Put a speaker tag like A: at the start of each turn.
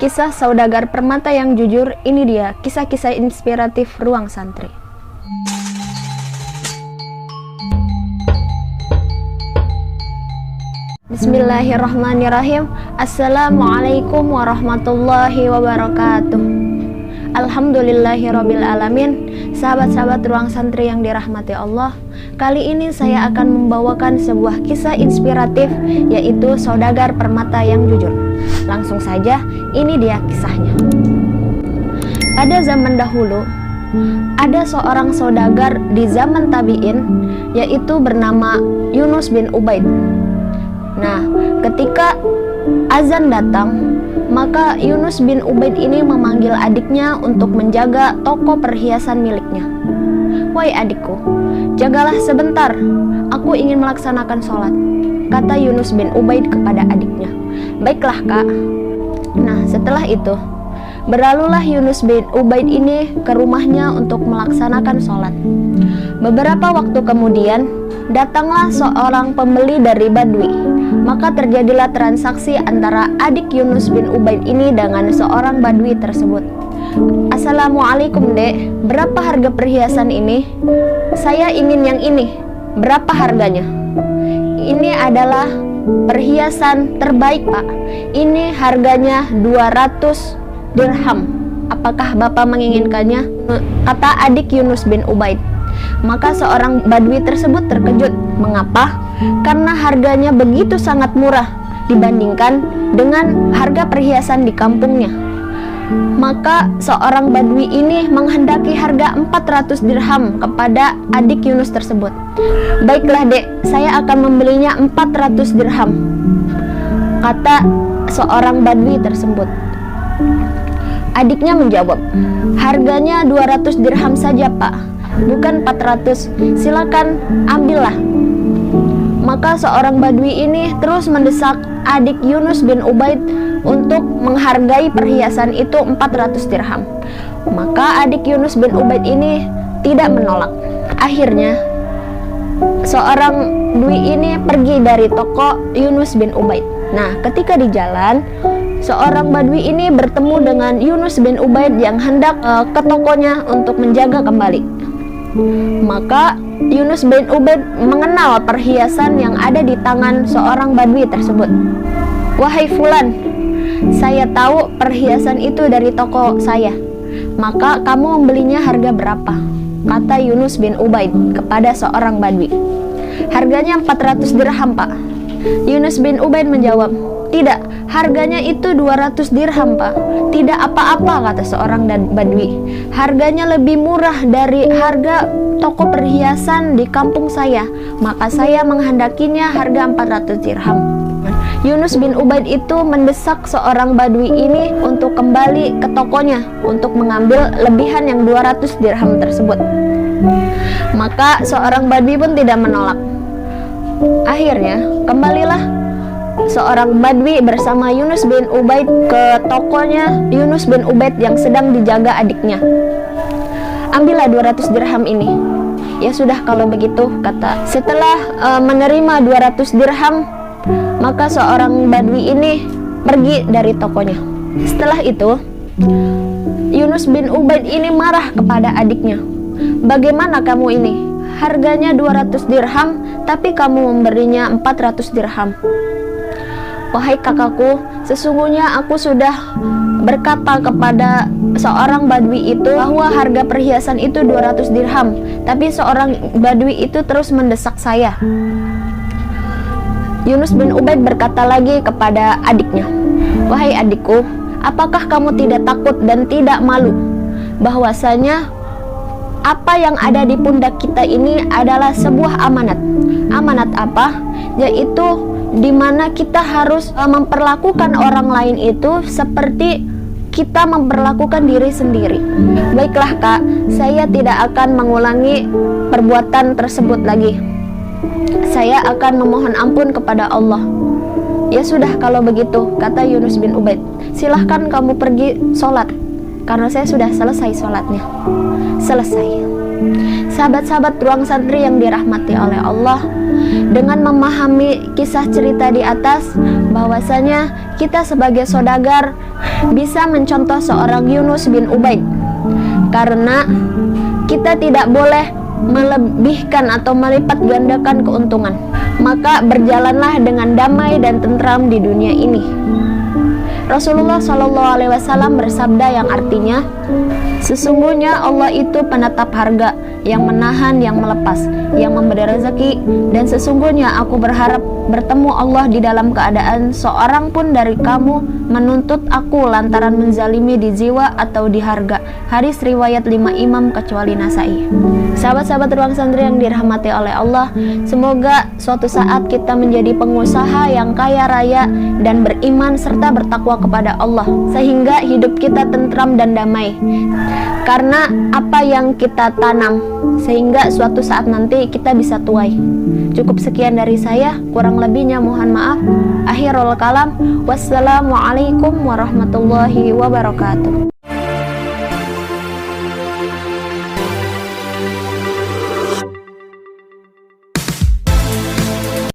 A: Kisah saudagar permata yang jujur, ini dia kisah-kisah inspiratif Ruang Santri. Bismillahirrahmanirrahim. Assalamualaikum warahmatullahi wabarakatuh. Alhamdulillahirabbil alamin. Sahabat-sahabat Ruang Santri yang dirahmati Allah, kali ini saya akan membawakan sebuah kisah inspiratif, yaitu saudagar permata yang jujur. Langsung saja, ini dia kisahnya. Pada zaman dahulu, ada seorang saudagar di zaman tabi'in, yaitu bernama Yunus bin Ubaid. Nah, ketika azan datang, maka Yunus bin Ubaid ini memanggil adiknya untuk menjaga toko perhiasan miliknya. "Wahai adikku, jagalah sebentar, aku ingin melaksanakan sholat," kata Yunus bin Ubaid kepada adiknya. "Baiklah, Kak." Nah, setelah itu, berlalulah Yunus bin Ubaid ini ke rumahnya untuk melaksanakan sholat. Beberapa waktu kemudian, datanglah seorang pembeli dari Badui. Maka terjadilah transaksi antara adik Yunus bin Ubaid ini dengan seorang Badui tersebut. "Assalamualaikum, Dek. Berapa harga perhiasan ini?" "Saya ingin yang ini. Berapa harganya?" "Ini adalah perhiasan terbaik, Pak. Ini harganya 200 dirham. Apakah Bapak menginginkannya?" kata adik Yunus bin Ubaid. Maka seorang Badui tersebut terkejut. Mengapa? Karena harganya begitu sangat murah dibandingkan dengan harga perhiasan di kampungnya. Maka seorang Badui ini menghendaki harga 400 dirham kepada adik Yunus tersebut. "Baiklah, Dek, saya akan membelinya 400 dirham," kata seorang Badui tersebut. Adiknya menjawab, "Harganya 200 dirham saja, Pak, bukan 400. Silakan ambillah." Maka seorang Badui ini terus mendesak adik Yunus bin Ubaid untuk menghargai perhiasan itu 400 dirham. Maka adik Yunus bin Ubaid ini tidak menolak. Akhirnya seorang Badui ini pergi dari toko Yunus bin Ubaid. Nah, ketika di jalan, seorang Badui ini bertemu dengan Yunus bin Ubaid yang hendak ke tokonya untuk menjaga kembali. Maka Yunus bin Ubaid mengenal perhiasan yang ada di tangan seorang Badui tersebut. "Wahai Fulan, saya tahu perhiasan itu dari toko saya. Maka kamu membelinya harga berapa?" kata Yunus bin Ubaid kepada seorang Badui. "Harganya 400 dirham, Pak." Yunus bin Ubaid menjawab, "Tidak, harganya itu 200 dirham, Pak." "Tidak apa-apa," kata seorang Badui. "Harganya lebih murah dari harga toko perhiasan di kampung saya, maka saya menghendakinya harga 400 dirham." Yunus bin Ubaid itu mendesak seorang Badui ini untuk kembali ke tokonya untuk mengambil lebihan yang 200 dirham tersebut. Maka seorang Badui pun tidak menolak. Akhirnya kembalilah seorang Badui bersama Yunus bin Ubaid ke tokonya Yunus bin Ubaid yang sedang dijaga adiknya. "Ambillah 200 dirham ini." "Ya sudah kalau begitu," kata. Setelah menerima 200 dirham, maka seorang Badui ini pergi dari tokonya. Setelah itu, Yunus bin Ubaid ini marah kepada adiknya. "Bagaimana kamu ini? Harganya 200 dirham, tapi kamu memberinya 400 dirham. Wahai kakakku, sesungguhnya aku sudah berkata kepada seorang Badui itu bahwa harga perhiasan itu 200 dirham, tapi seorang Badui itu terus mendesak saya." Yunus bin Ubaid berkata lagi kepada adiknya, "Wahai adikku, apakah kamu tidak takut dan tidak malu bahwasanya apa yang ada di pundak kita ini adalah sebuah amanat?" "Amanat apa?" "Yaitu di mana kita harus memperlakukan orang lain itu seperti kita memperlakukan diri sendiri." "Baiklah, Kak, saya tidak akan mengulangi perbuatan tersebut lagi. Saya akan memohon ampun kepada Allah." "Ya sudah kalau begitu," kata Yunus bin Ubaid. "Silahkan kamu pergi sholat, karena saya sudah selesai sholatnya." Selesai. Sahabat-sahabat ruang santri yang dirahmati oleh Allah, dengan memahami kisah cerita di atas, bahwasanya kita sebagai saudagar bisa mencontoh seorang Yunus bin Ubaid, karena kita tidak boleh melebihkan atau melipat gandakan keuntungan. Maka berjalanlah dengan damai dan tentram di dunia ini. Rasulullah SAW bersabda yang artinya, sesungguhnya Allah itu penetap harga, yang menahan, yang melepas, yang memberi rezeki, dan sesungguhnya aku berharap bertemu Allah di dalam keadaan seorang pun dari kamu menuntut aku lantaran menzalimi di jiwa atau di harga. Hadis riwayat 5 imam kecuali Nasai. Sahabat-sahabat ruang santri yang dirahmati oleh Allah, semoga suatu saat kita menjadi pengusaha yang kaya raya dan beriman serta bertakwa kepada Allah, sehingga hidup kita tentram dan damai karena apa yang kita tanam, sehingga suatu saat nanti kita bisa tuai. Cukup sekian dari saya, kurang lebihnya mohon maaf. Akhirul kalam, wassalamualaikum warahmatullahi wabarakatuh.